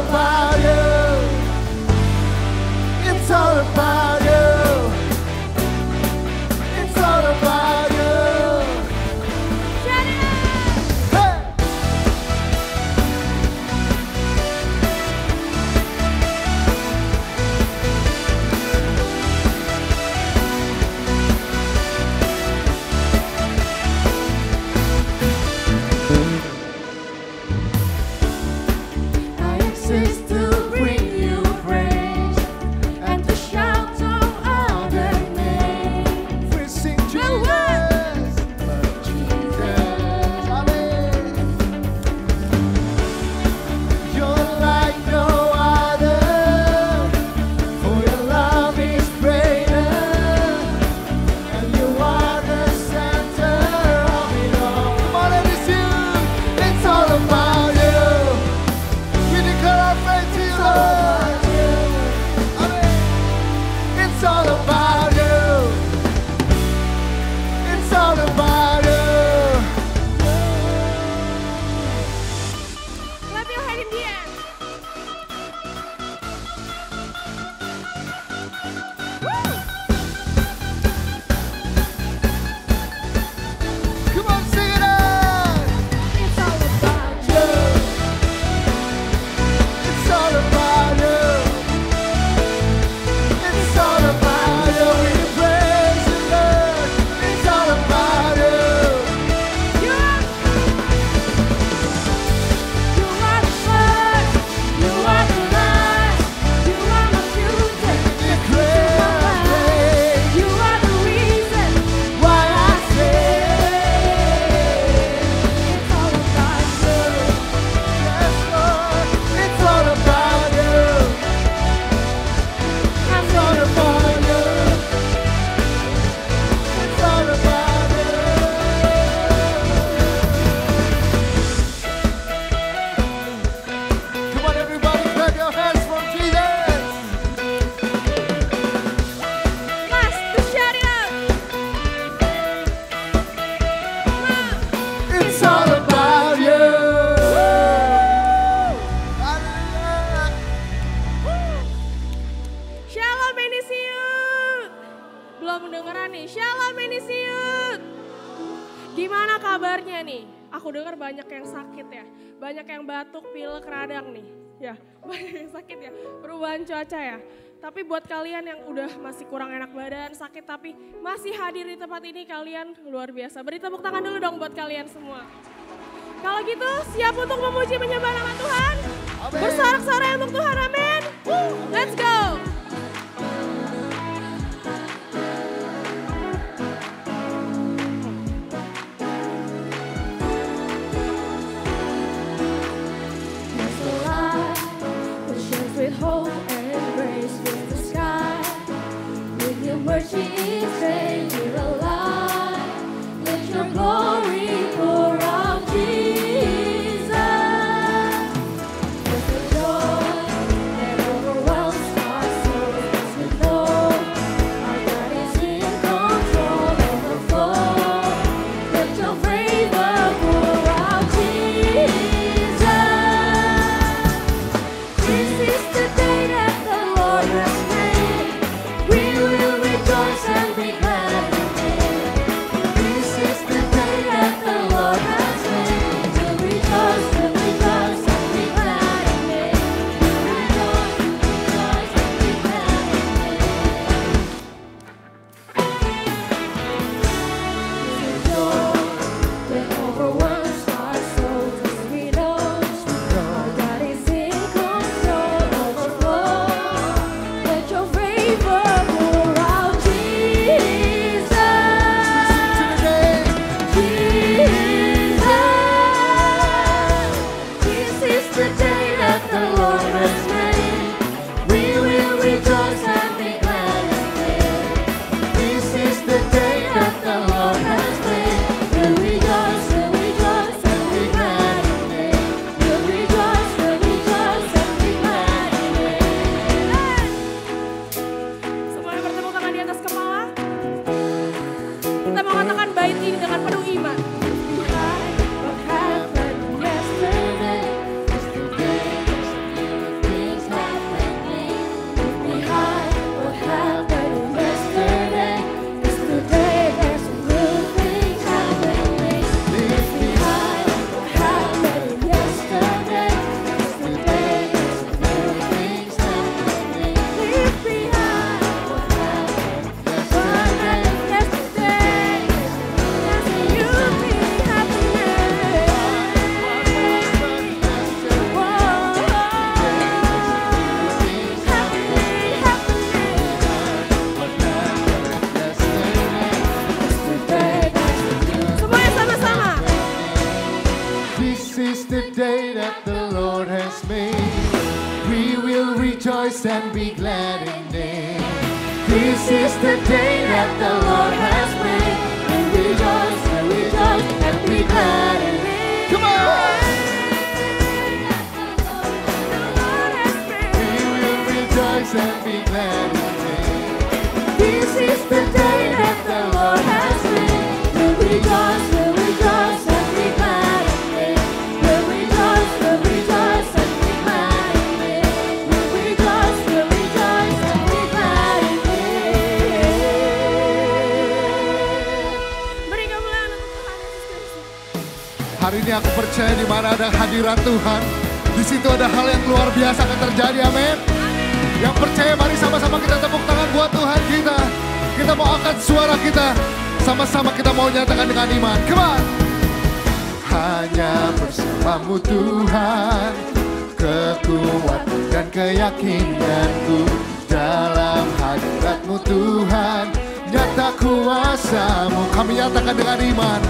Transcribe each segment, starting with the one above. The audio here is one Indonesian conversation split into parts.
about you. It's all about you. It's all about you. Shout it out. Hey! I exist to bring you praise and to shout all other names. We sing Jesus, Jesus, Amen. You're like no other, for your love is greater, and you are the center of it all. Come on, let me sing. It's all about you. We declare our faith to you, Lord. Amen. It's all about you. It's all about you. Clap your hand in the air. Woo! Come on, sing it out. It's all about you. It's all about you. It's all about you. We praise you, Lord. It's all about you. You are the first, you are the last, you are my future, Declare you are the reason why I say it's all about you. yes, Lord. It's all about you. It's all about you. It's all about you. Come on, everybody, clap your hands for Jesus. Mas, to shout it out. It's all about you. Hallelujah. Shalom Benisiut. Belum mendengaran nih. Shalom Benisiut. Gimana kabarnya nih? Aku dengar banyak yang sakit ya. Banyak yang batuk, pilek, radang nih. Ya, banyak yang sakit ya. Perubahan cuaca ya. Tapi buat kalian yang udah masih kurang enak badan, sakit tapi masih hadir di tempat ini, kalian luar biasa. Beri tepuk tangan dulu dong buat kalian semua. Kalau gitu siap untuk memuji menyembah nama Tuhan? Amin. Bersorak-sorai untuk Tuhan, amin. Let's go. There's a light that shines with hope and grace with the sky. With your mercy each day you're alive. Let your glory pour out, Jesus. There's a joy that overwhelms our souls. We know our God is in control of the flow. Let your favor pour out, Jesus. This is the day that the Lord has made. We will rejoice and be glad in it. This is the day that the Lord has made. We'll rejoice and be glad in it. We'll rejoice and be glad in it. There's a joy that overwhelms our souls as we know our God is in control of will rejoice and be glad in it. This is the day that the Lord has made. We'll rejoice and be glad in it. Come on! We will rejoice and be glad in it. This is the day that the Lord has made. We'll rejoice and be glad in it. We'll rejoice and be glad in it. We'll rejoice and be glad in it. Beri kemuliaan untuk Tuhan Yesus Kristus. Hari ini aku percaya di mana ada hadirat Tuhan, di situ ada hal yang luar biasa akan terjadi, amin. Yang percaya mari sama-sama kita tepuk tangan buat Tuhan kita. Kita mau angkat suara kita, sama-sama kita mau nyatakan dengan iman. Come on. Hanya bersamamu Tuhan, kekuatan dan keyakinanku. Dalam hadiratmu Tuhan, nyata kuasamu. Kami nyatakan dengan iman.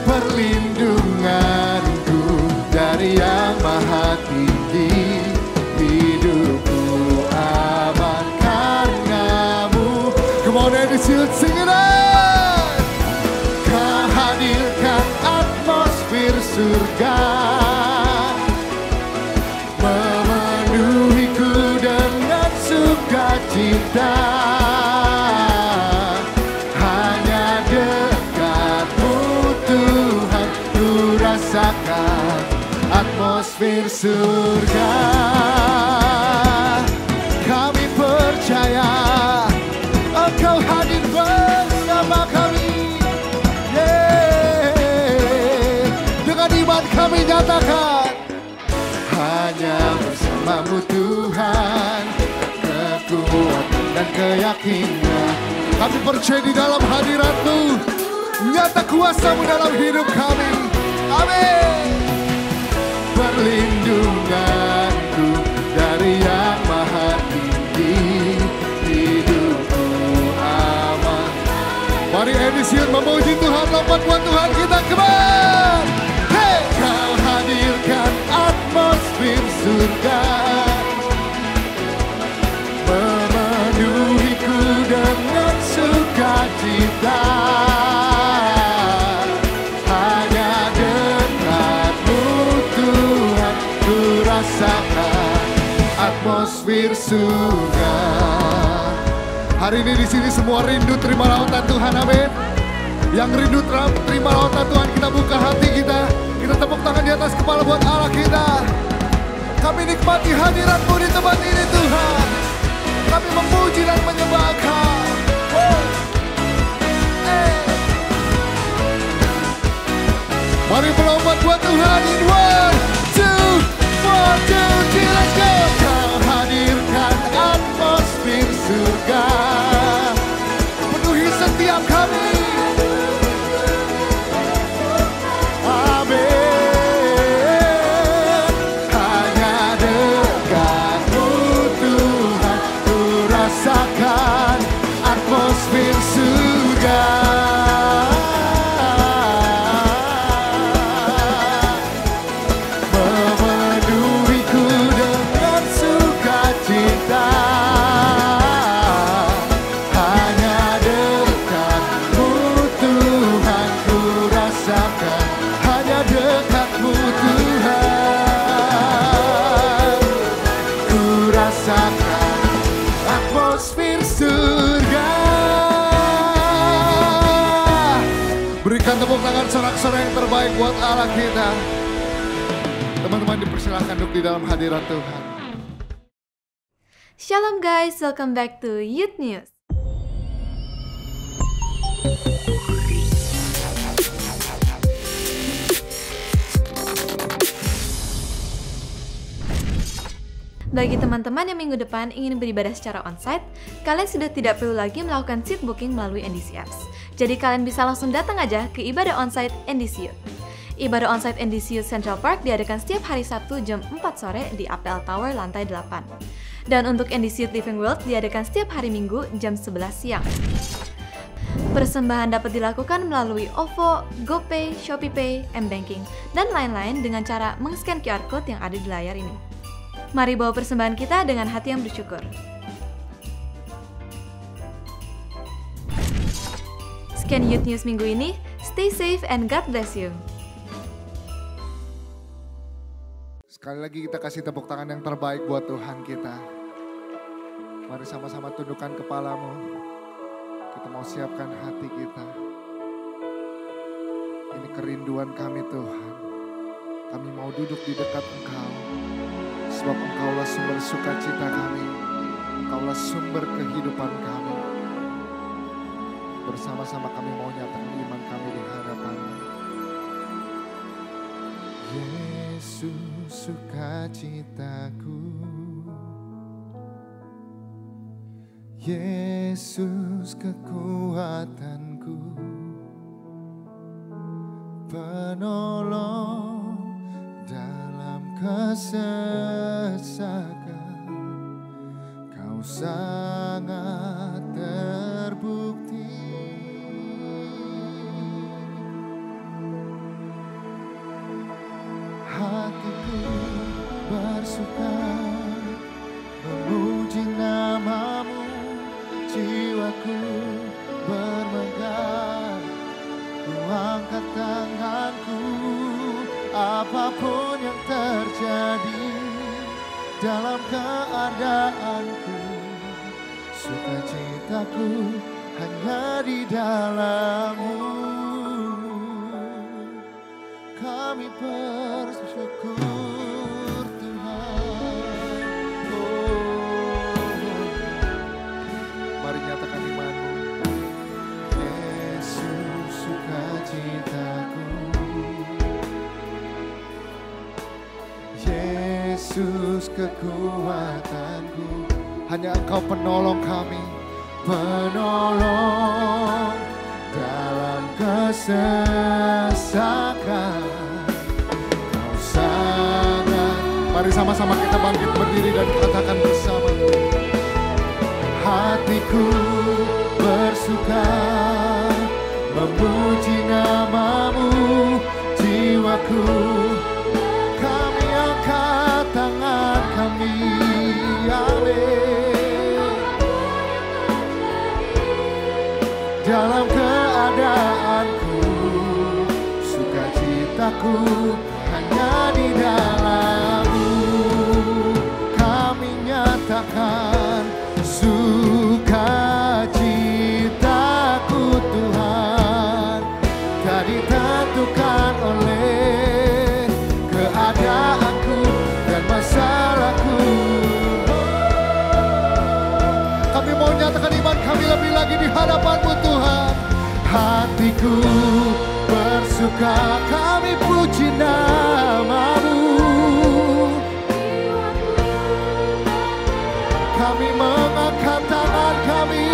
Perlindunganku dari yang maha tinggi, hidupku aman karenamu. Come on and sing it out. Kau hadirkan atmosfer surga, memenuhiku dengan sukacita. Hanya dekatmu Tuhan, ku rasakan atmosfer surga. Kami percaya Engkau hadir bersama kami. Yeah. Dengan iman kami nyatakan, hanya bersamamu Tuhan, kekuatan dan keyakinan. Kami percaya di dalam hadirat-Mu, nyata kuasa-Mu dalam hidup kami. Amin. Perlindunganku dari yang maha tinggi, hidupku aman. Mari Edison memuji Tuhan, lompat buat Tuhan kita, kembali. Hey, Kau hadirkan atmosfer surga, memenuhiku dengan sukacita. Hanya dekatmu Tuhan, ku rasakan atmosfer surga. Hari ini di sini semua rindu terima lautan Tuhan, amin. Yang rindu terima lautan Tuhan, kita buka hati kita. Kita tepuk tangan di atas kepala buat Allah kita. Kami nikmati hadirat-Mu di tempat ini Tuhan. Kami memuji dan menyembah Kau. Mari melompat buat Tuhan in 1, 2, 1, 2, 3, let's go. Kau hadirkan atmosfer surga, penuhi setiap kami. Amin. Hanya dekatmu Tuhan, ku rasakan atmosfer surga. Memenuhiku dengan sukacita. Hanya dekatmu Tuhan, ku rasakan. Hanya dekatmu Tuhan, ku rasakan atmosfer surga. Berikan tepuk tangan sorak-sorai yang terbaik buat Allah kita. Teman-teman dipersilakan duduk di dalam hadirat Tuhan. Shalom guys, welcome back to Youth News. Bagi teman-teman yang minggu depan ingin beribadah secara onsite, kalian sudah tidak perlu lagi melakukan seat booking melalui NDC Apps. Jadi kalian bisa langsung datang aja ke ibadah onsite NDC Youth. Ibadah onsite NDC Youth Central Park diadakan setiap hari Sabtu jam 4 sore di APL Tower lantai 8. Dan untuk NDC Youth Living World diadakan setiap hari Minggu jam 11 siang. Persembahan dapat dilakukan melalui OVO, GoPay, ShopeePay, M-Banking, dan lain-lain dengan cara meng-scan QR Code yang ada di layar ini. Mari bawa persembahan kita dengan hati yang bersyukur. Sekian Youth News minggu ini. Stay safe and God bless you. Sekali lagi kita kasih tepuk tangan yang terbaik buat Tuhan kita. Mari sama-sama tundukkan kepalamu. Kita mau siapkan hati kita. Ini kerinduan kami Tuhan. Kami mau duduk di dekat Engkau. Sebab Engkaulah sumber sukacita kami. Engkaulah sumber kehidupan kami. Bersama-sama kami mau nyatakan iman kami di hadapan-Mu. Yesus sukacitaku, Yesus kekuatanku, penolong dalam kesesakan, Kau sangat terbukti. Hatiku bersuka memuji nama-Mu, jiwaku bermegah, ku angkat tanganku, apapun yang terjadi dalam keadaanku, sukacitaku hanya di dalam-Mu. Kami bersyukur Tuhan. Mari nyatakan iman-Mu. Yesus sukacitaku, Yesus kekuatanku. Hanya Engkau penolong kami, penolong dalam kesesakan. Kau sangat. Mari sama-sama kita bangkit berdiri dan katakan bersama. Hatiku bersuka memuji nama-Mu, jiwaku kami angkat tangan kami. Amin. Dalam keadaanku, sukacitaku hanya di dalam-Mu. Kami nyatakan sukacitaku Tuhan, tak ditentukan oleh keadaanku dan masalahku. Kami mau nyatakan iman kami lebih lagi di hadapan-Mu Tuhan. Hatiku bersuka, kami puji nama-Mu. Kami mengangkat tangan kami.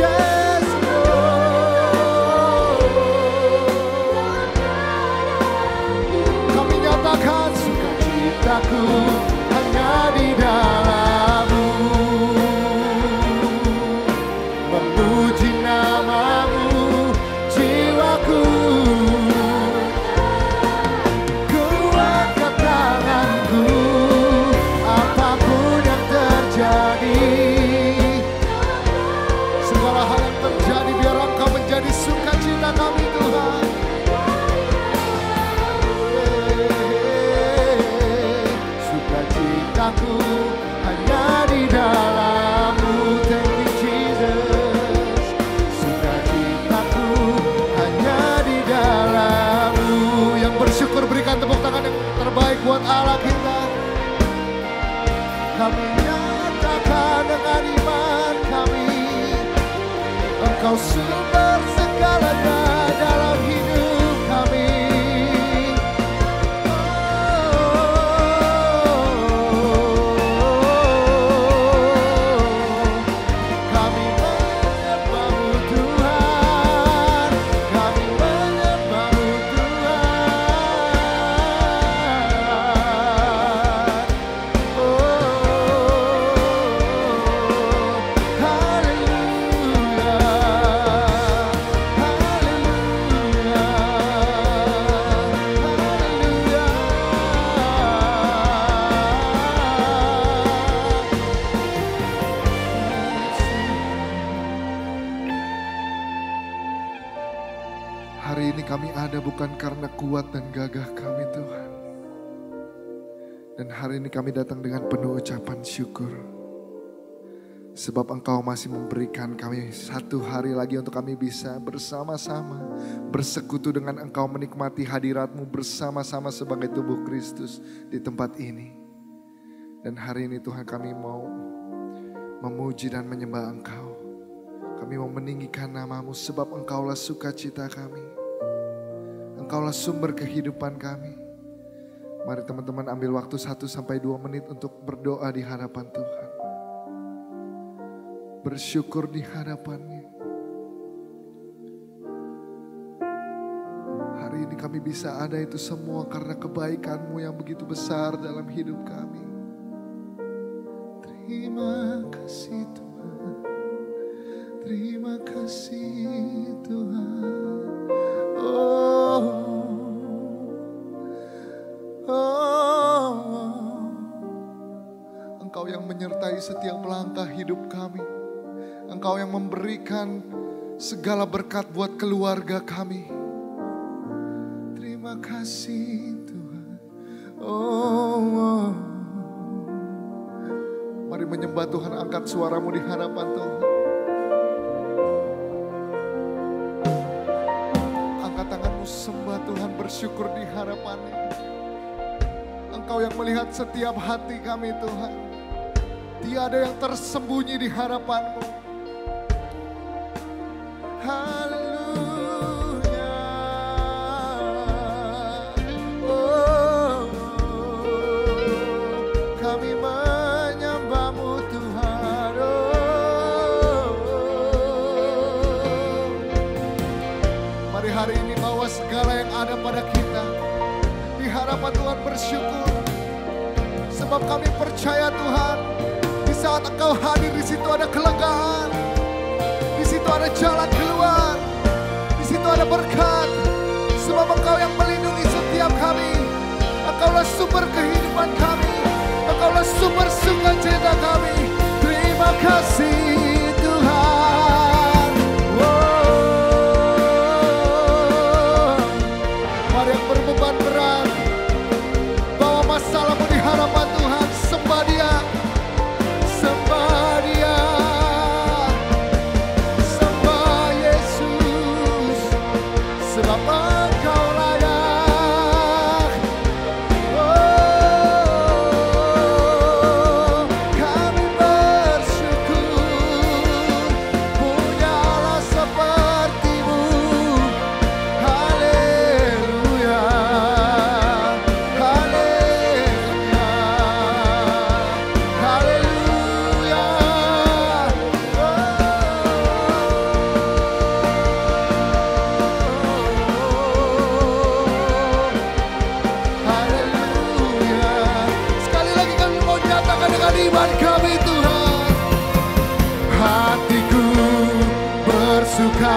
Yes, Lord. Kami nyatakan sukacitaku hanya di dalam-Mu. Memuji nama-Mu, jiwaku ku angkat tanganku, apapun yang terjadi, segala hal yang terjadi biar Engkau menjadi sukacita kami Tuhan. Sukacitaku hanya di dalam-Mu. Thank you Jesus. Sukacitaku hanya di dalam-Mu. Yang bersyukur berikan tepuk tangan yang terbaik buat Allah kita. Kami nyatakan dengan iman kami, Engkau sumber segalanya dalam hidup kami. Kami menyembah-Mu Tuhan, kami menyembah-Mu Tuhan. Haleluya. ada bukan karena kuat dan gagah kami Tuhan. Dan hari ini kami datang dengan penuh ucapan syukur. Sebab Engkau masih memberikan kami satu hari lagi untuk kami bisa bersama-sama bersekutu dengan Engkau, menikmati hadirat-Mu bersama-sama sebagai tubuh Kristus di tempat ini. Dan hari ini Tuhan kami mau memuji dan menyembah Engkau. Kami mau meninggikan nama-Mu sebab Engkaulah sukacita kami. Engkaulah sumber kehidupan kami. Mari teman-teman ambil waktu 1-2 menit untuk berdoa di hadapan Tuhan. Bersyukur di hadapan-Nya. Hari ini kami bisa ada itu semua karena kebaikan-Mu yang begitu besar dalam hidup kami. Terima kasih Tuhan. Terima kasih Tuhan. Engkau yang menyertai setiap langkah hidup kami. Engkau yang memberikan segala berkat buat keluarga kami. Terima kasih Tuhan. Mari menyembah Tuhan, angkat suaramu di hadapan Tuhan. Angkat tanganmu, sembah Tuhan, bersyukur di hadapan-Nya. Engkau yang melihat setiap hati kami Tuhan. Tiada yang tersembunyi di hadapan-Mu. Haleluya. Kami menyembah-Mu Tuhan. Mari hari ini bawa segala yang ada pada kita di hadapan Tuhan, bersyukur. Sebab kami percaya Tuhan, di saat Engkau hadir di situ ada kelegaan. Di situ ada jalan keluar. Di situ ada berkat. Sebab Engkau yang melindungi setiap kami. Engkaulah sumber kehidupan kami. Engkaulah sumber sukacita kami. Terima kasih Tuhan. Mari yang berbeban berat, bawa masalahmu di hadapan Tuhan. Sembah Dia. Sembah Dia. Sebab Engkau layak. Kami bersyukur punyalah seperti-Mu. Haleluya. Haleluya. Haleluya. Iman kami Tuhan. Hatiku bersuka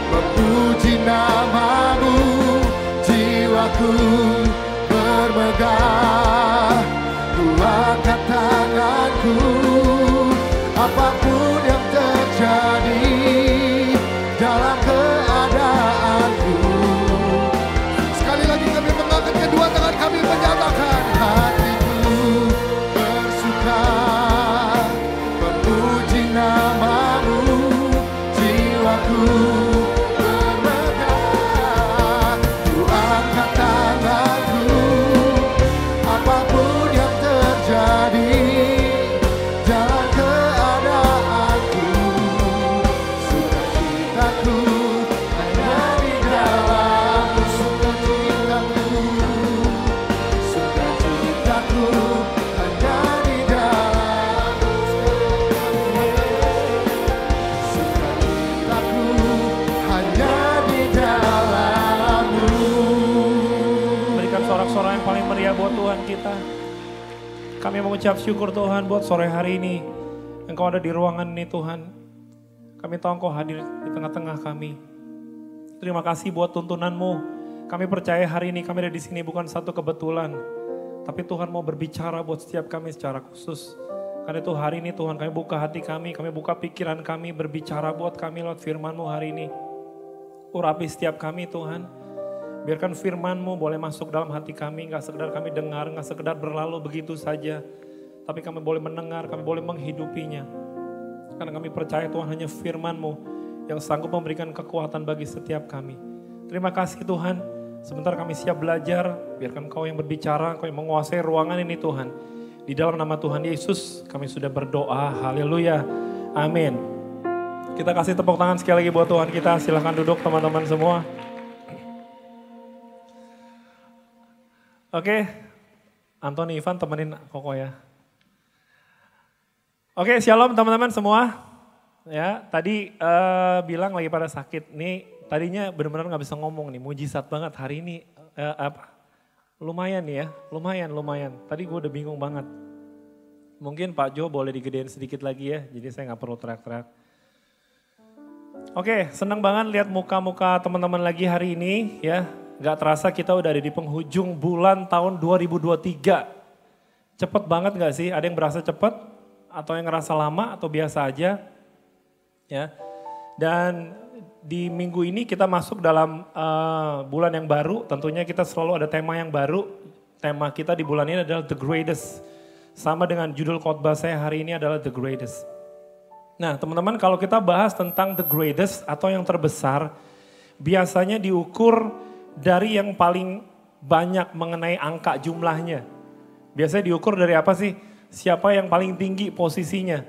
memuji nama-Mu, jiwaku bermegah. Ku angkat tanganku, apapun yang terjadi dalam keadaanku. Sekali lagi kami mengangkat kedua tangan kami menyatakan, memuji nama-Mu, jiwaku bermegah. Ku angkat tanganku, apapun yang terjadi dalam keadaanku. Sukacitaku hanya di dalam-Mu, sukacitaku, sukacitaku hanya di dalam-Mu, sukacitaku hanya di dalam-Mu. Berikan sorak-sorai yang paling meriah buat Tuhan kita. Kami mengucap syukur Tuhan buat sore hari ini. Engkau ada di ruangan ini Tuhan. Kami tahu Engkau hadir di tengah-tengah kami. Terima kasih buat tuntunan-Mu. Kami percaya hari ini kami ada di sini bukan satu kebetulan. Tapi Tuhan mau berbicara buat setiap kami secara khusus. Karena itu hari ini Tuhan kami buka hati kami buka pikiran kami, berbicara buat kami lewat firman-Mu hari ini. urapi setiap kami Tuhan. Biarkan firman-Mu boleh masuk dalam hati kami, gak sekedar kami dengar, gak sekedar berlalu begitu saja. Tapi kami boleh mendengar, kami boleh menghidupinya. Karena kami percaya Tuhan hanya firman-Mu yang sanggup memberikan kekuatan bagi setiap kami. Terima kasih Tuhan, sebentar kami siap belajar, biarkan Kau yang berbicara, Kau yang menguasai ruangan ini Tuhan. Di dalam nama Tuhan Yesus kami sudah berdoa, haleluya, amin. Kita kasih tepuk tangan sekali lagi buat Tuhan kita, silahkan duduk teman-teman semua. Oke, Antoni Ivan temenin Koko ya. Oke, shalom teman-teman semua. Ya, tadi bilang lagi pada sakit. Nih, tadinya benar-benar nggak bisa ngomong nih, mujizat banget hari ini. Lumayan nih ya, lumayan. Tadi gue udah bingung banget. Mungkin Pak Jo boleh digedein sedikit lagi ya, jadi saya nggak perlu teriak-teriak. Oke, senang banget lihat muka-muka teman-teman lagi hari ini ya. Gak terasa kita udah ada di penghujung bulan tahun 2023. Cepet banget gak sih? Ada yang berasa cepet? Atau yang ngerasa lama? Atau biasa aja? Ya. Dan di minggu ini kita masuk dalam bulan yang baru. Tentunya kita selalu ada tema yang baru. Tema kita di bulan ini adalah The Greatest. Sama dengan judul khotbah saya hari ini adalah The Greatest. Nah teman-teman, kalau kita bahas tentang The Greatest atau yang terbesar, biasanya diukur dari yang paling banyak mengenai angka jumlahnya. Biasanya diukur dari apa sih? Siapa yang paling tinggi posisinya?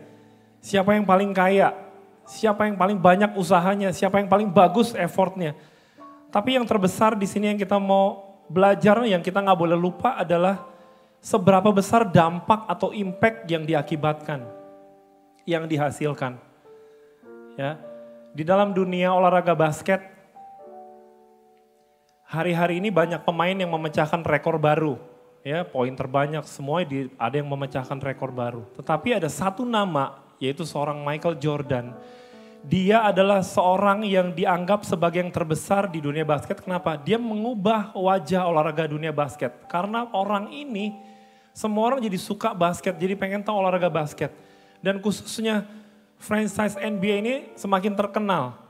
Siapa yang paling kaya? Siapa yang paling banyak usahanya? Siapa yang paling bagus effortnya? Tapi yang terbesar di sini yang kita mau belajar, yang kita nggak boleh lupa adalah seberapa besar dampak atau impact yang diakibatkan, yang dihasilkan. Ya, di dalam dunia olahraga basket, hari-hari ini banyak pemain yang memecahkan rekor baru. Ya, poin terbanyak semua ada yang memecahkan rekor baru. Tetapi ada satu nama, yaitu seorang Michael Jordan. Dia adalah seorang yang dianggap sebagai yang terbesar di dunia basket. Kenapa? Dia mengubah wajah olahraga dunia basket. Karena orang ini, semua orang jadi suka basket, jadi pengen tahu olahraga basket. Dan khususnya franchise NBA ini semakin terkenal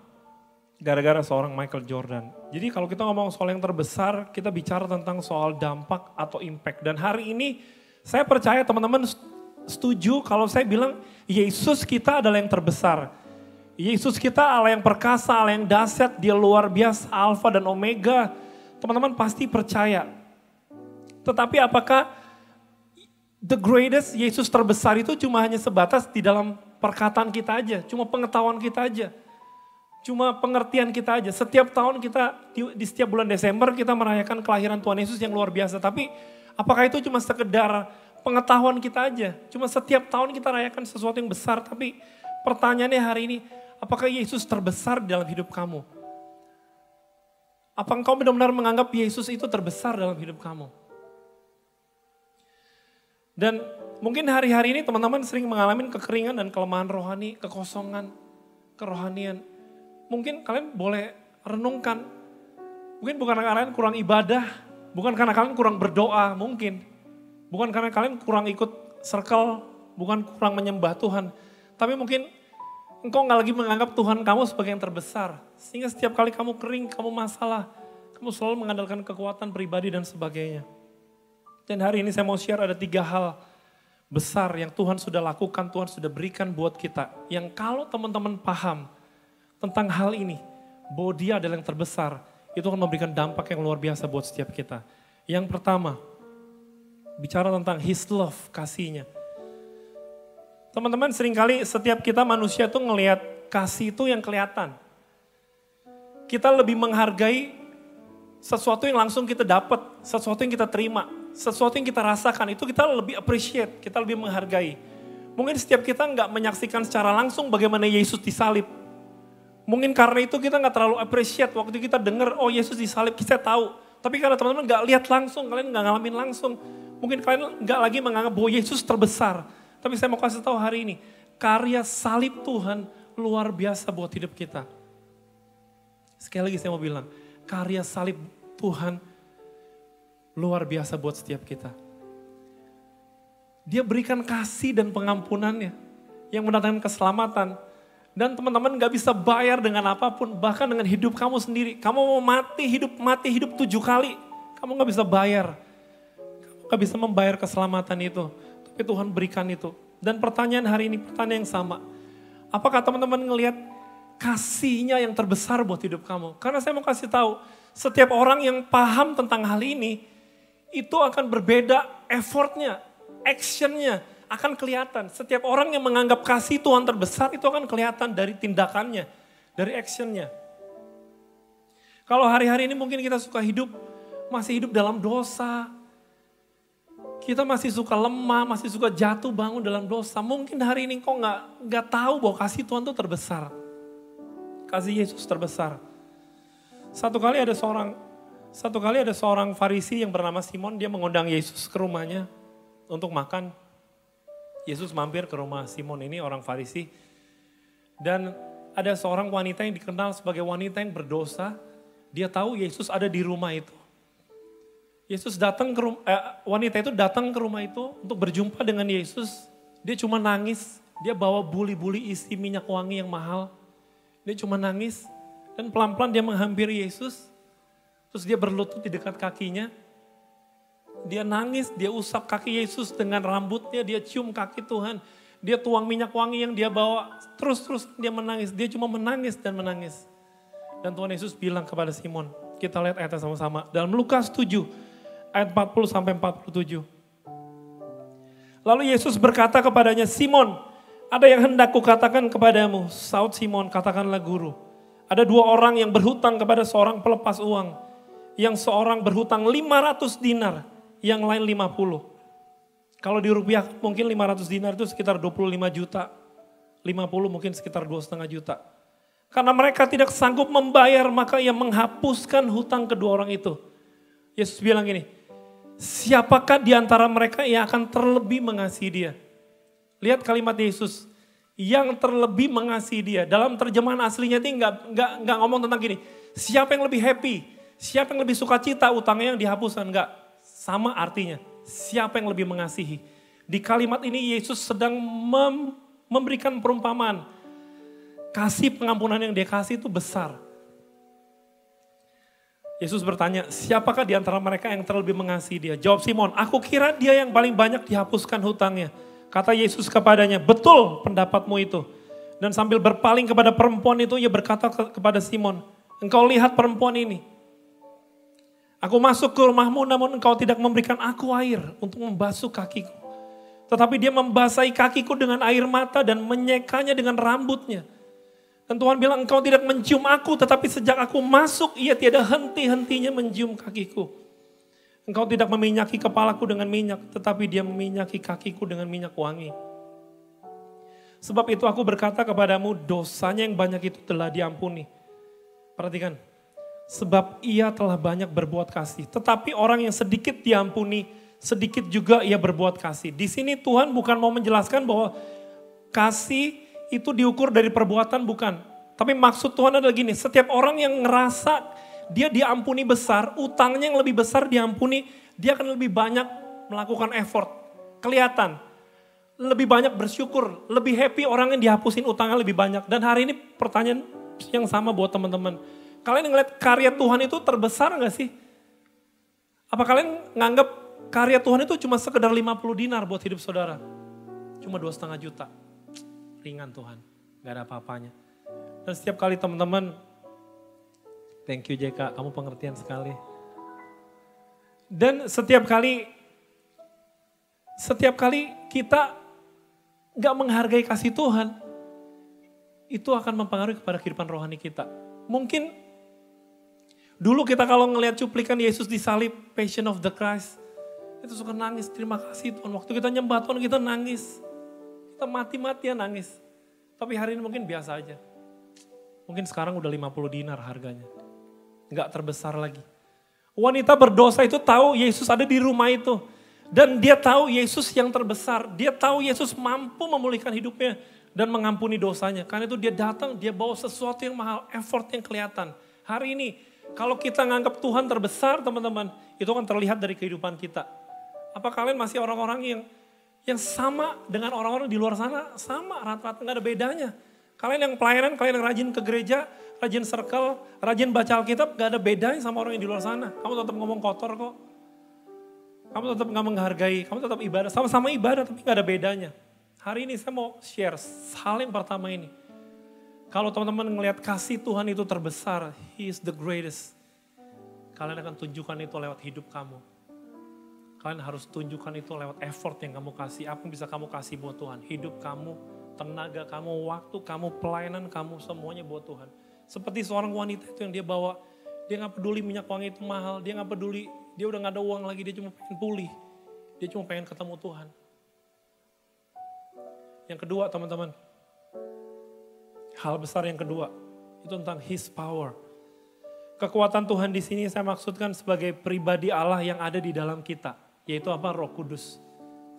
gara-gara seorang Michael Jordan. Jadi kalau kita ngomong soal yang terbesar, kita bicara tentang soal dampak atau impact. Dan hari ini saya percaya teman-teman setuju kalau saya bilang Yesus kita adalah yang terbesar. Yesus kita Allah yang perkasa, Allah yang dahsyat, Dia luar biasa, Alfa dan Omega. Teman-teman pasti percaya. Tetapi apakah the greatest, Yesus terbesar itu cuma hanya sebatas di dalam perkataan kita aja, cuma pengetahuan kita aja. Cuma pengertian kita aja. Setiap tahun kita di setiap bulan Desember kita merayakan kelahiran Tuhan Yesus yang luar biasa. Tapi apakah itu cuma sekedar pengetahuan kita aja? Cuma setiap tahun kita rayakan sesuatu yang besar. Tapi pertanyaannya hari ini, apakah Yesus terbesar dalam hidup kamu? Apa engkau benar-benar menganggap Yesus itu terbesar dalam hidup kamu? Dan mungkin hari-hari ini teman-teman sering mengalami kekeringan dan kelemahan rohani, kekosongan, kerohanian. Mungkin kalian boleh renungkan, mungkin bukan karena kalian kurang ibadah, bukan karena kalian kurang berdoa mungkin, bukan karena kalian kurang ikut circle, bukan kurang menyembah Tuhan, tapi mungkin engkau gak lagi menganggap Tuhan kamu sebagai yang terbesar, sehingga setiap kali kamu kering, kamu masalah, kamu selalu mengandalkan kekuatan pribadi dan sebagainya. Dan hari ini saya mau share ada 3 hal besar yang Tuhan sudah lakukan, Tuhan sudah berikan buat kita, yang kalau teman-teman paham tentang hal ini, bahwa Dia adalah yang terbesar, itu akan memberikan dampak yang luar biasa buat setiap kita. Yang pertama, bicara tentang His love, kasihnya. Teman-teman seringkali setiap kita manusia tuh ngelihat kasih itu yang kelihatan. Kita lebih menghargai sesuatu yang langsung kita dapat, sesuatu yang kita terima, sesuatu yang kita rasakan, itu kita lebih appreciate, kita lebih menghargai. Mungkin setiap kita nggak menyaksikan secara langsung bagaimana Yesus disalib. Mungkin karena itu kita nggak terlalu appreciate waktu kita dengar, oh Yesus disalib, kita tahu. Tapi karena teman-teman nggak lihat langsung, kalian nggak ngalamin langsung. Mungkin kalian nggak lagi menganggap bahwa Yesus terbesar. Tapi saya mau kasih tahu hari ini, karya salib Tuhan luar biasa buat hidup kita. Sekali lagi saya mau bilang, karya salib Tuhan luar biasa buat setiap kita. Dia berikan kasih dan pengampunannya yang mendatangkan keselamatan. Dan teman-teman gak bisa bayar dengan apapun, bahkan dengan hidup kamu sendiri. Kamu mau mati hidup 7 kali, kamu gak bisa bayar. Kamu gak bisa membayar keselamatan itu, tapi Tuhan berikan itu. Dan pertanyaan hari ini, pertanyaan yang sama. Apakah teman-teman ngelihat kasihnya yang terbesar buat hidup kamu? Karena saya mau kasih tahu, setiap orang yang paham tentang hal ini, itu akan berbeda effortnya, actionnya akan kelihatan. Setiap orang yang menganggap kasih Tuhan terbesar itu akan kelihatan dari tindakannya, dari actionnya. Kalau hari-hari ini mungkin kita suka masih hidup dalam dosa. Kita masih suka lemah, masih suka jatuh bangun dalam dosa. Mungkin hari ini kau nggak tahu bahwa kasih Tuhan itu terbesar. Kasih Yesus terbesar. Satu kali ada seorang Farisi yang bernama Simon, dia mengundang Yesus ke rumahnya untuk makan. Yesus mampir ke rumah Simon ini, orang Farisi. Dan ada seorang wanita yang dikenal sebagai wanita yang berdosa. Dia tahu Yesus ada di rumah itu. Wanita itu datang ke rumah itu untuk berjumpa dengan Yesus. Dia cuma nangis, dia bawa buli-buli isi minyak wangi yang mahal. Dia cuma nangis dan pelan-pelan dia menghampiri Yesus. Terus dia berlutut di dekat kakinya. Dia nangis, dia usap kaki Yesus dengan rambutnya, dia cium kaki Tuhan. Dia tuang minyak wangi yang dia bawa, terus dia menangis. Dia cuma menangis dan menangis. Dan Tuhan Yesus bilang kepada Simon, kita lihat ayatnya sama-sama. Dalam Lukas 7, ayat 40 sampai 47. Lalu Yesus berkata kepadanya, Simon, ada yang hendak kukatakan kepadamu. Saud Simon, katakanlah guru. Ada 2 orang yang berhutang kepada seorang pelepas uang. Yang seorang berhutang 500 dinar. Yang lain 50. Kalau di rupiah mungkin 500 dinar itu sekitar 25 juta. 50 mungkin sekitar 2,5 juta. Karena mereka tidak sanggup membayar, maka ia menghapuskan hutang kedua orang itu. Yesus bilang gini, siapakah di antara mereka yang akan terlebih mengasihi dia? Lihat kalimat Yesus, yang terlebih mengasihi dia. Dalam terjemahan aslinya ini enggak ngomong tentang gini, siapa yang lebih happy, siapa yang lebih sukacita utangnya yang dihapuskan, enggak. Sama artinya, siapa yang lebih mengasihi. Di kalimat ini Yesus sedang memberikan perumpamaan. Kasih pengampunan yang dia kasih itu besar. Yesus bertanya, siapakah di antara mereka yang terlebih mengasihi dia? Jawab Simon, aku kira dia yang paling banyak dihapuskan hutangnya. Kata Yesus kepadanya, betul pendapatmu itu. Dan sambil berpaling kepada perempuan itu, ia berkata kepada Simon, engkau lihat perempuan ini. Aku masuk ke rumahmu namun engkau tidak memberikan aku air untuk membasuh kakiku. Tetapi dia membasahi kakiku dengan air mata dan menyekanya dengan rambutnya. Dan Tuhan bilang engkau tidak mencium aku, tetapi sejak aku masuk ia tiada henti-hentinya mencium kakiku. Engkau tidak meminyaki kepalaku dengan minyak, tetapi dia meminyaki kakiku dengan minyak wangi. Sebab itu aku berkata kepadamu, dosanya yang banyak itu telah diampuni. Perhatikan. Sebab ia telah banyak berbuat kasih. Tetapi orang yang sedikit diampuni, sedikit juga ia berbuat kasih. Di sini Tuhan bukan mau menjelaskan bahwa kasih itu diukur dari perbuatan, bukan. Tapi maksud Tuhan adalah gini, setiap orang yang ngerasa dia diampuni besar, utangnya yang lebih besar diampuni, dia akan lebih banyak melakukan effort. Kelihatan, lebih banyak bersyukur, lebih happy orang yang dihapusin utangnya lebih banyak. Dan hari ini pertanyaan yang sama buat teman-teman. Kalian ngeliat karya Tuhan itu terbesar gak sih? Apa kalian nganggap karya Tuhan itu cuma sekedar 50 dinar buat hidup saudara? Cuma 2,5 juta. Ringan Tuhan, gak ada apa-apanya. Dan setiap kali teman-teman, thank you JK, kamu pengertian sekali. Dan setiap kali kita gak menghargai kasih Tuhan, itu akan mempengaruhi kepada kehidupan rohani kita. Mungkin dulu kita kalau ngelihat cuplikan Yesus disalib, Passion of the Christ, itu suka nangis, terima kasih Tuhan. Waktu kita nyembah Tuhan kita nangis, kita mati-matian nangis. Tapi hari ini mungkin biasa aja. Mungkin sekarang udah 50 dinar harganya. Enggak terbesar lagi. Wanita berdosa itu tahu Yesus ada di rumah itu. Dan dia tahu Yesus yang terbesar. Dia tahu Yesus mampu memulihkan hidupnya dan mengampuni dosanya. Karena itu dia datang, dia bawa sesuatu yang mahal, effort yang kelihatan. Hari ini, kalau kita nganggap Tuhan terbesar teman-teman, itu akan terlihat dari kehidupan kita. Apa kalian masih orang-orang yang sama dengan orang-orang di luar sana? Sama, rata-rata gak ada bedanya. Kalian yang pelayanan, kalian yang rajin ke gereja, rajin circle, rajin baca Alkitab, gak ada bedanya sama orang yang di luar sana. Kamu tetap ngomong kotor kok. Kamu tetap gak menghargai, kamu tetap ibadah. Sama-sama ibadah tapi gak ada bedanya. Hari ini saya mau share hal yang pertama ini. Kalau teman-teman ngelihat kasih Tuhan itu terbesar, He is the greatest. Kalian akan tunjukkan itu lewat hidup kamu. Kalian harus tunjukkan itu lewat effort yang kamu kasih. Apa yang bisa kamu kasih buat Tuhan? Hidup kamu, tenaga kamu, waktu kamu, pelayanan kamu, semuanya buat Tuhan. Seperti seorang wanita itu yang dia bawa, dia gak peduli minyak wangi itu mahal, dia gak peduli, dia udah gak ada uang lagi, dia cuma pengen pulih. Dia cuma pengen ketemu Tuhan. Yang kedua teman-teman, hal besar yang kedua, itu tentang His power. Kekuatan Tuhan di sini saya maksudkan sebagai pribadi Allah yang ada di dalam kita, yaitu apa? Roh Kudus.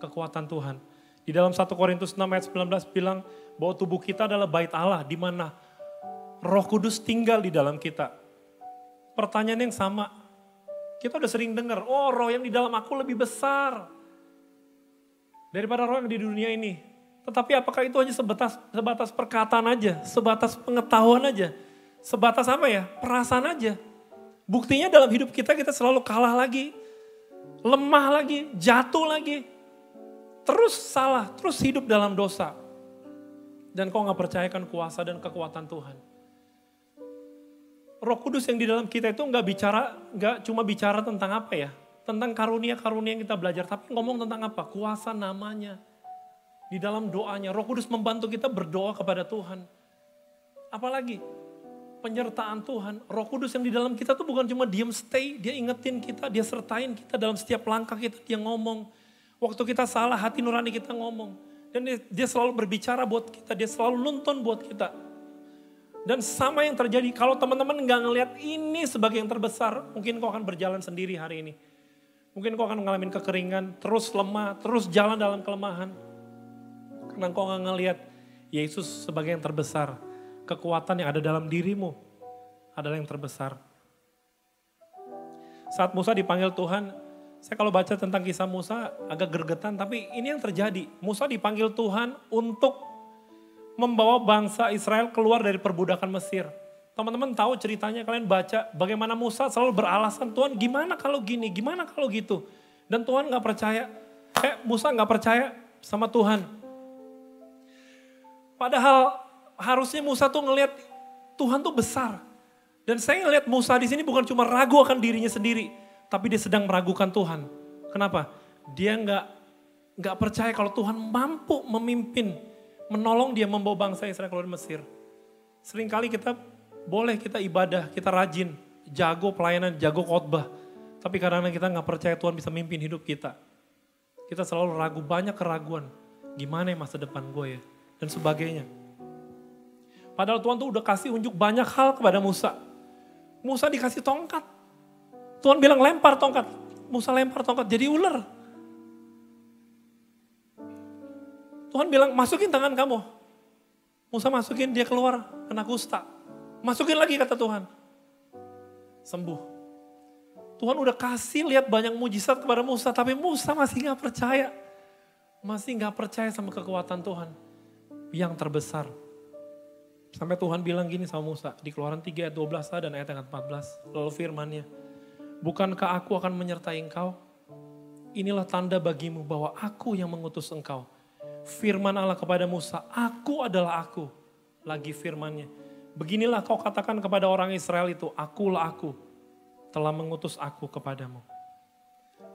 Kekuatan Tuhan. Di dalam 1 Korintus 6 ayat 19 bilang bahwa tubuh kita adalah bait Allah, di mana Roh Kudus tinggal di dalam kita. Pertanyaan yang sama, kita udah sering dengar, oh roh yang di dalam aku lebih besar daripada roh yang di dunia ini. Tetapi apakah itu hanya sebatas perkataan aja, sebatas pengetahuan aja, sebatas apa ya, perasaan aja. Buktinya dalam hidup kita selalu kalah lagi, lemah lagi, jatuh lagi. Terus salah, terus hidup dalam dosa. Dan kau gak percayakan kuasa dan kekuatan Tuhan. Roh Kudus yang di dalam kita itu gak cuma bicara tentang apa ya, tentang karunia-karunia yang kita belajar, tapi ngomong tentang apa? Kuasa namanya. Di dalam doanya, Roh Kudus membantu kita berdoa kepada Tuhan. Apalagi penyertaan Tuhan, Roh Kudus yang di dalam kita tuh bukan cuma diam stay, dia ingetin kita, dia sertain kita dalam setiap langkah kita, dia ngomong. Waktu kita salah, hati nurani kita ngomong. Dan dia selalu berbicara buat kita, dia selalu nuntun buat kita. Dan sama yang terjadi, kalau teman-teman gak ngelihat ini sebagai yang terbesar, mungkin kau akan berjalan sendiri hari ini. Mungkin kau akan mengalami kekeringan, terus lemah, terus jalan dalam kelemahan. Karena kau gak ngelihat Yesus sebagai yang terbesar. Kekuatan yang ada dalam dirimu adalah yang terbesar. Saat Musa dipanggil Tuhan, saya kalau baca tentang kisah Musa agak gergetan, tapi ini yang terjadi. Musa dipanggil Tuhan untuk membawa bangsa Israel keluar dari perbudakan Mesir. Teman-teman tahu ceritanya, kalian baca bagaimana Musa selalu beralasan, Tuhan gimana kalau gini, gimana kalau gitu. Dan Tuhan gak percaya, Musa gak percaya sama Tuhan. Padahal harusnya Musa tuh ngelihat Tuhan tuh besar. Dan saya ngelihat Musa di sini bukan cuma ragu akan dirinya sendiri, tapi dia sedang meragukan Tuhan. Kenapa? Dia nggak percaya kalau Tuhan mampu memimpin, menolong dia membawa bangsa Israel keluar dari Mesir. Seringkali kita ibadah, kita rajin, jago pelayanan, jago khotbah. Tapi kadang-kadang kita nggak percaya Tuhan bisa mimpin hidup kita. Kita selalu ragu, banyak keraguan. Gimana ya masa depan gue ya? Dan sebagainya. Padahal Tuhan tuh udah kasih unjuk banyak hal kepada Musa. Musa dikasih tongkat. Tuhan bilang lempar tongkat. Musa lempar tongkat jadi ular. Tuhan bilang masukin tangan kamu. Musa masukin, dia keluar kena kusta. Masukin lagi kata Tuhan. Sembuh. Tuhan udah kasih lihat banyak mujizat kepada Musa. Tapi Musa masih gak percaya. Masih gak percaya sama kekuatan Tuhan. Yang terbesar. Sampai Tuhan bilang gini sama Musa. Di Keluaran 3 ayat 12 dan ayat 14. Lalu firman-Nya. Bukankah aku akan menyertai engkau? Inilah tanda bagimu bahwa aku yang mengutus engkau. Firman Allah kepada Musa. Aku adalah aku. Lagi firman-Nya. Beginilah kau katakan kepada orang Israel itu. Akulah aku. Telah mengutus aku kepadamu.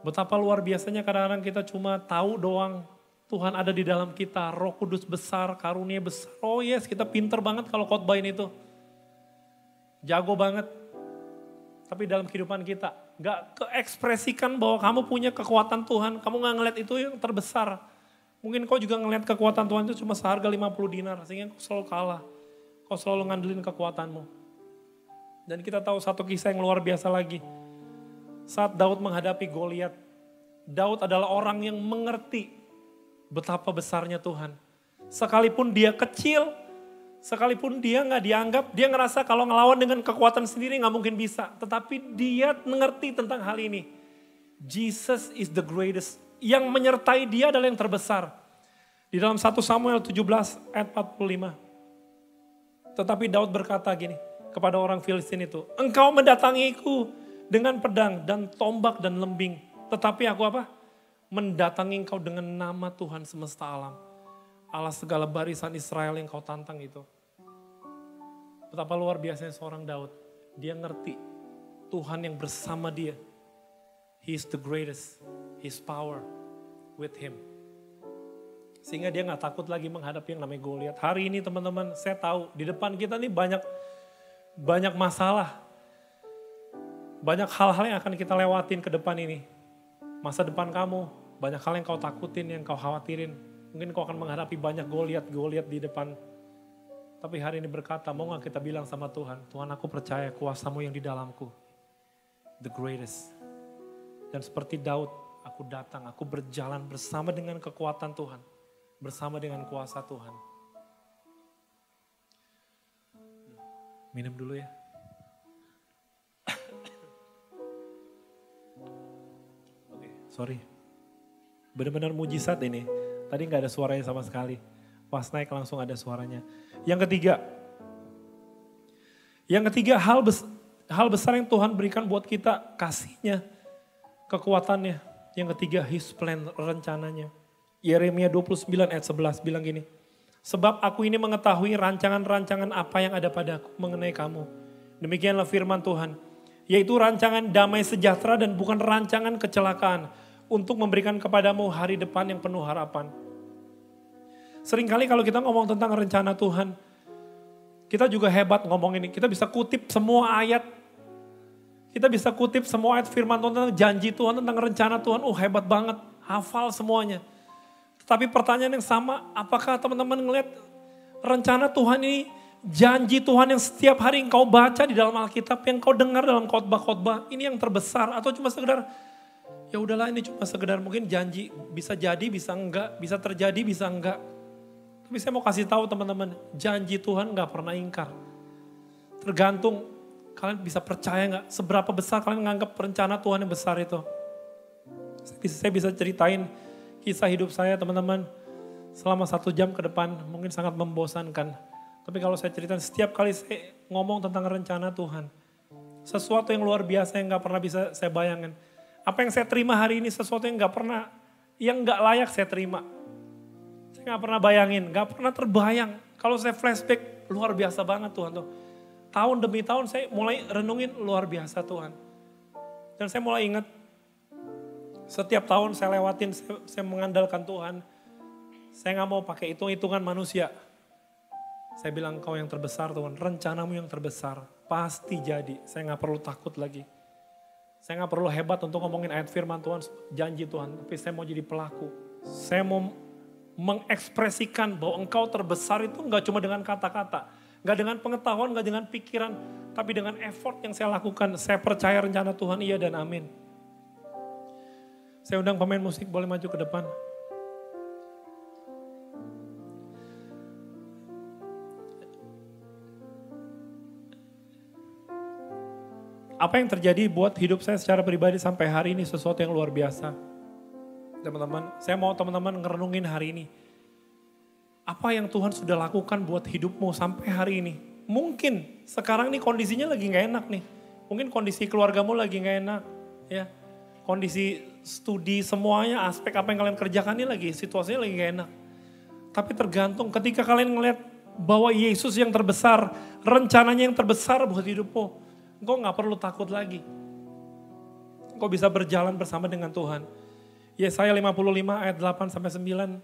Betapa luar biasanya kadang-kadang kita cuma tahu doang. Tuhan ada di dalam kita, Roh Kudus besar, karunia besar. Oh yes, kita pinter banget kalau khotbahin itu. Jago banget. Tapi dalam kehidupan kita, gak keekspresikan bahwa kamu punya kekuatan Tuhan. Kamu gak ngeliat itu yang terbesar. Mungkin kau juga ngeliat kekuatan Tuhan itu cuma seharga 50 dinar. Sehingga kau selalu kalah. Kau selalu ngandelin kekuatanmu. Dan kita tahu satu kisah yang luar biasa lagi. Saat Daud menghadapi Goliat. Daud adalah orang yang mengerti betapa besarnya Tuhan. Sekalipun dia kecil, sekalipun dia gak dianggap, dia ngerasa kalau ngelawan dengan kekuatan sendiri gak mungkin bisa. Tetapi dia mengerti tentang hal ini. Jesus is the greatest. Yang menyertai dia adalah yang terbesar. Di dalam 1 Samuel 17 ayat 45. Tetapi Daud berkata gini kepada orang Filistin itu, engkau mendatangiku dengan pedang dan tombak dan lembing. Tetapi aku apa? Mendatangi engkau dengan nama Tuhan semesta alam. Allah segala barisan Israel yang kau tantang itu. Betapa luar biasanya seorang Daud. Dia ngerti Tuhan yang bersama dia. He is the greatest. His power with him. Sehingga dia gak takut lagi menghadapi yang namanya Goliat. Hari ini teman-teman, saya tahu di depan kita nih banyak masalah. Banyak hal-hal yang akan kita lewatin ke depan ini. Masa depan kamu, banyak hal yang kau takutin, yang kau khawatirin. Mungkin kau akan menghadapi banyak Goliat di depan. Tapi hari ini berkata, mau gak kita bilang sama Tuhan, Tuhan aku percaya kuasamu yang di dalamku. The greatest. Dan seperti Daud, aku datang, aku berjalan bersama dengan kekuatan Tuhan. Bersama dengan kuasa Tuhan. Minum dulu ya. Oke, sorry. Benar-benar mujizat ini. Tadi gak ada suaranya sama sekali. Pas naik langsung ada suaranya. Yang ketiga hal besar yang Tuhan berikan buat kita, kasihnya, kekuatannya. Yang ketiga, His plan, rencananya. Yeremia 29 ayat 11 bilang gini, sebab aku ini mengetahui rancangan-rancangan apa yang ada padaku mengenai kamu. Demikianlah firman Tuhan, yaitu rancangan damai sejahtera dan bukan rancangan kecelakaan, untuk memberikan kepadamu hari depan yang penuh harapan. Seringkali kalau kita ngomong tentang rencana Tuhan, kita juga hebat ngomong ini. Kita bisa kutip semua ayat. Kita bisa kutip semua ayat firman Tuhan tentang janji Tuhan, tentang rencana Tuhan. Hebat banget, hafal semuanya. Tapi pertanyaan yang sama, apakah teman-teman ngelihat rencana Tuhan ini, janji Tuhan yang setiap hari engkau baca di dalam Alkitab, yang kau dengar dalam khotbah-khotbah, ini yang terbesar atau cuma sekedar, ya udahlah ini cuma sekedar mungkin janji, bisa jadi, bisa enggak, bisa terjadi, bisa enggak. Tapi saya mau kasih tahu teman-teman, janji Tuhan enggak pernah ingkar. Tergantung kalian bisa percaya enggak, seberapa besar kalian menganggap rencana Tuhan yang besar itu. Saya bisa ceritain kisah hidup saya teman-teman selama 1 jam ke depan mungkin sangat membosankan. Tapi kalau saya cerita setiap kali saya ngomong tentang rencana Tuhan, sesuatu yang luar biasa yang gak pernah bisa saya bayangkan. Apa yang saya terima hari ini sesuatu yang gak layak saya terima. Saya gak pernah bayangin, gak pernah terbayang. Kalau saya flashback luar biasa banget Tuhan tuh. Tahun demi tahun saya mulai renungin luar biasa Tuhan. Dan saya mulai ingat, setiap tahun saya lewatin, saya mengandalkan Tuhan. Saya gak mau pakai hitung-hitungan manusia. Saya bilang kau yang terbesar Tuhan, rencanamu yang terbesar. Pasti jadi, saya gak perlu takut lagi. Saya gak perlu hebat untuk ngomongin ayat firman Tuhan, janji Tuhan. Tapi saya mau jadi pelaku. Saya mau mengekspresikan bahwa engkau terbesar itu gak cuma dengan kata-kata. Gak dengan pengetahuan, gak dengan pikiran. Tapi dengan effort yang saya lakukan, saya percaya rencana Tuhan iya dan amin. Saya undang pemain musik, boleh maju ke depan. Apa yang terjadi buat hidup saya secara pribadi sampai hari ini sesuatu yang luar biasa. Teman-teman, saya mau teman-teman ngerenungin hari ini. Apa yang Tuhan sudah lakukan buat hidupmu sampai hari ini. Mungkin sekarang nih kondisinya lagi gak enak nih. Mungkin kondisi keluargamu lagi gak enak. Ya, kondisi studi semuanya, aspek apa yang kalian kerjakan ini lagi, situasinya lagi gak enak. Tapi tergantung ketika kalian ngeliat bahwa Yesus yang terbesar, rencananya yang terbesar buat hidupmu, engkau gak perlu takut lagi. Engkau bisa berjalan bersama dengan Tuhan. Yesaya 55 ayat 8 sampai 9.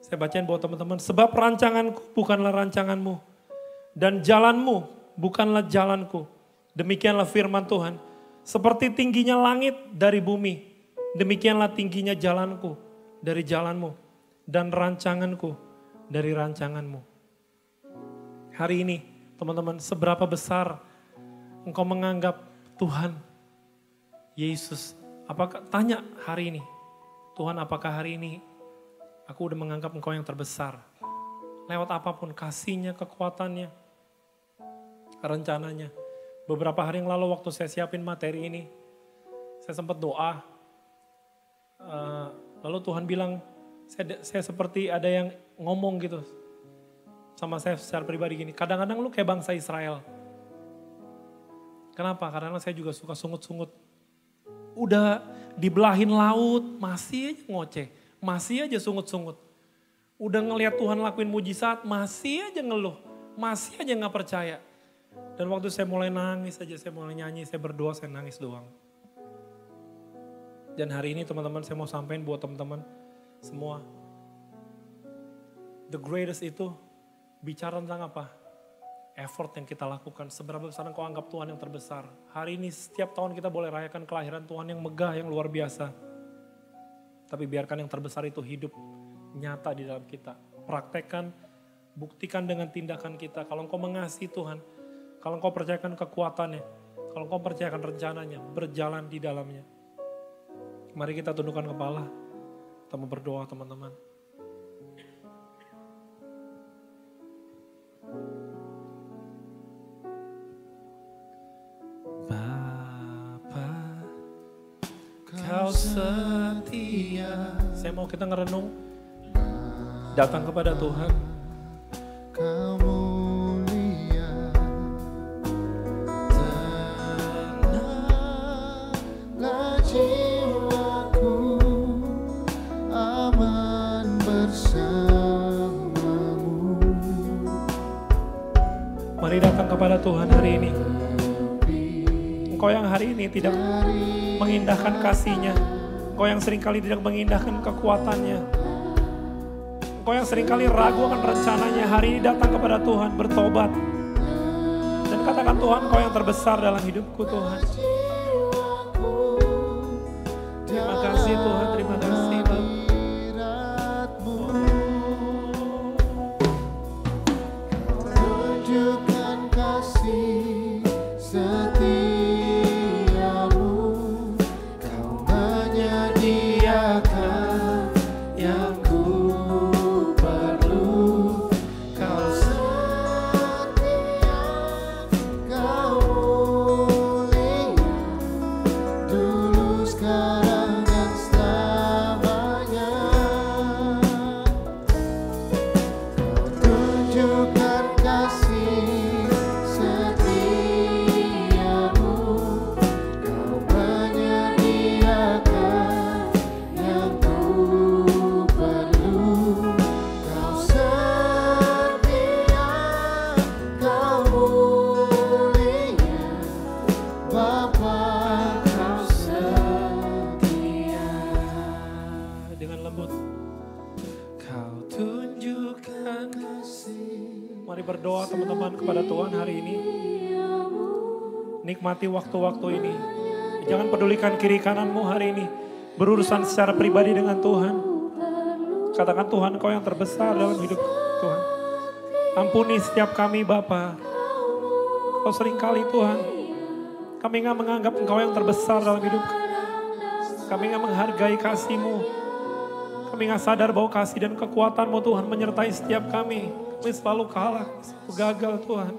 Saya bacain buat teman-teman. Sebab rancanganku bukanlah rancanganmu, dan jalanmu bukanlah jalanku. Demikianlah firman Tuhan. Seperti tingginya langit dari bumi, demikianlah tingginya jalanku dari jalanmu, dan rancanganku dari rancanganmu. Hari ini teman-teman, seberapa besar engkau menganggap Tuhan Yesus? Apakah tanya hari ini, Tuhan apakah hari ini aku udah menganggap engkau yang terbesar? Lewat apapun, kasihnya, kekuatannya, rencananya. Beberapa hari yang lalu waktu saya siapin materi ini, saya sempat doa. Lalu Tuhan bilang, saya seperti ada yang ngomong gitu. sama saya secara pribadi gini, kadang-kadang lu kayak bangsa Israel. Kenapa? Karena saya juga suka sungut-sungut. Udah dibelahin laut, masih aja ngoceh, masih aja sungut-sungut. Udah ngelihat Tuhan lakuin mujizat, masih aja ngeluh, masih aja gak percaya. Dan waktu saya mulai nangis aja, saya mulai nyanyi, saya berdoa, saya nangis doang. Dan hari ini teman-teman saya mau sampaikan buat teman-teman semua. The greatest itu bicara tentang apa? Effort yang kita lakukan. Seberapa besar engkau anggap Tuhan yang terbesar. Hari ini setiap tahun kita boleh rayakan kelahiran Tuhan yang megah, yang luar biasa. Tapi biarkan yang terbesar itu hidup nyata di dalam kita. Praktekkan, buktikan dengan tindakan kita. Kalau engkau mengasihi Tuhan, kalau engkau percayakan kekuatannya, kalau engkau percayakan rencananya, berjalan di dalamnya. Mari kita tundukkan kepala, kita mau berdoa teman-teman. Bapa, Kau setia. Saya mau kita ngerenung, datang kepada Tuhan. Kau mulia, tenanglah jiwaku, aman bersamamu. Mari datang kepada Tuhan hari ini. Engkau yang hari ini tidak mengindahkan kasih-Nya. Engkau yang seringkali tidak mengindahkan kekuatannya. Engkau yang seringkali ragu akan rencananya. Hari ini datang kepada Tuhan, bertobat. Dan katakan, Tuhan, Engkau yang terbesar dalam hidupku, Tuhan. Terima kasih Tuhan, terima kasih Bapa. Tunjukkan kasih setiamu, Kau menyediakan yang ku perlu. Kau setia, Kau mulia, dulu, sekarang, dan selamanya. Kau tunjukkan kasih setiamu, Kau menyediakan yang ku perlu. Kau setia, Kau mulia, Bapa, Kau setia. Dengan lembut, Kau tunjukkan kasih. Mari berdoa teman-teman kepada Tuhan hari ini. Nikmati waktu-waktu ini. Jangan pedulikan kiri kananmu hari ini. Berurusan secara pribadi dengan Tuhan. Katakan, Tuhan, Kau yang terbesar dalam hidup Tuhan. Ampuni setiap kami Bapa. Kau seringkali Tuhan, kami gak menganggap Engkau yang terbesar dalam hidup kami. Kami gak menghargai kasih-Mu. Kami gak sadar bahwa kasih dan kekuatan-Mu Tuhan menyertai setiap kami. Kami selalu kalah, selalu gagal Tuhan.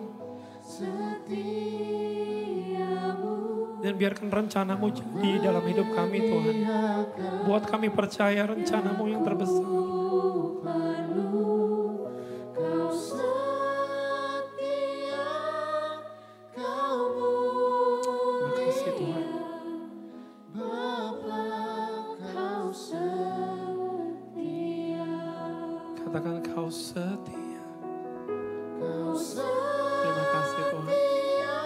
Dan biarkan rencana-Mu jadi dalam hidup kami Tuhan. Buat kami percaya rencana-Mu yang terbesar. Kau setia, Kau Terima kasih Tuhan. Bapa, Kau setia. Katakan, Kau setia. Kau Terima kasih Tuhan. setia,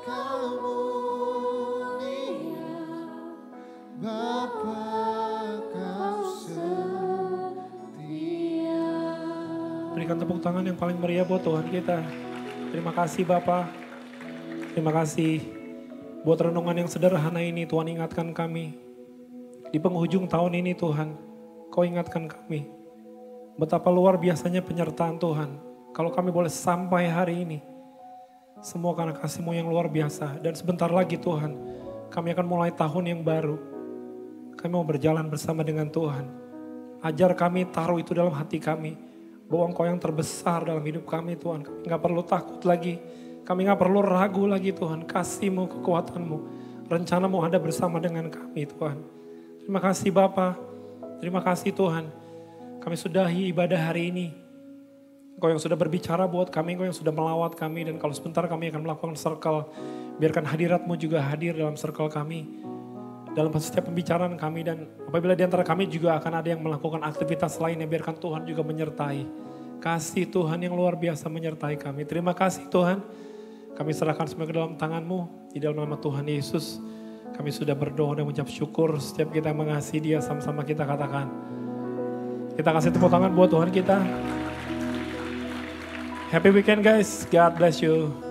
Kau mulia, Bapa, Kau setia. Berikan tepuk tangan yang paling meriah buat Tuhan kita. Terima kasih Bapa. Terima kasih buat renungan yang sederhana ini. Tuhan ingatkan kami. Di penghujung tahun ini Tuhan, Kau ingatkan kami. Betapa luar biasanya penyertaan Tuhan. Kalau kami boleh sampai hari ini. Semua karena kasih-Mu yang luar biasa. Dan sebentar lagi Tuhan, kami akan mulai tahun yang baru. Kami mau berjalan bersama dengan Tuhan. Ajar kami, taruh itu dalam hati kami. Bahwa Engkau yang terbesar dalam hidup kami Tuhan. Kami gak perlu takut lagi. Kami gak perlu ragu lagi Tuhan. Kasih-Mu, kekuatan-Mu, rencana-Mu ada bersama dengan kami Tuhan. Terima kasih Bapa. Terima kasih Tuhan. Kami sudahi ibadah hari ini. Engkau yang sudah berbicara buat kami, Engkau yang sudah melawat kami. Dan kalau sebentar kami akan melakukan circle, biarkan hadirat-Mu juga hadir dalam circle kami. Dalam setiap pembicaraan kami, dan apabila di antara kami juga akan ada yang melakukan aktivitas lainnya, biarkan Tuhan juga menyertai. Kasih Tuhan yang luar biasa menyertai kami. Terima kasih Tuhan. Kami serahkan semua ke dalam tangan-Mu. Di dalam nama Tuhan Yesus, kami sudah berdoa dan mengucap syukur. Setiap kita mengasihi Dia, sama-sama kita katakan. Kita kasih tepuk tangan buat Tuhan kita. Happy weekend guys. God bless you.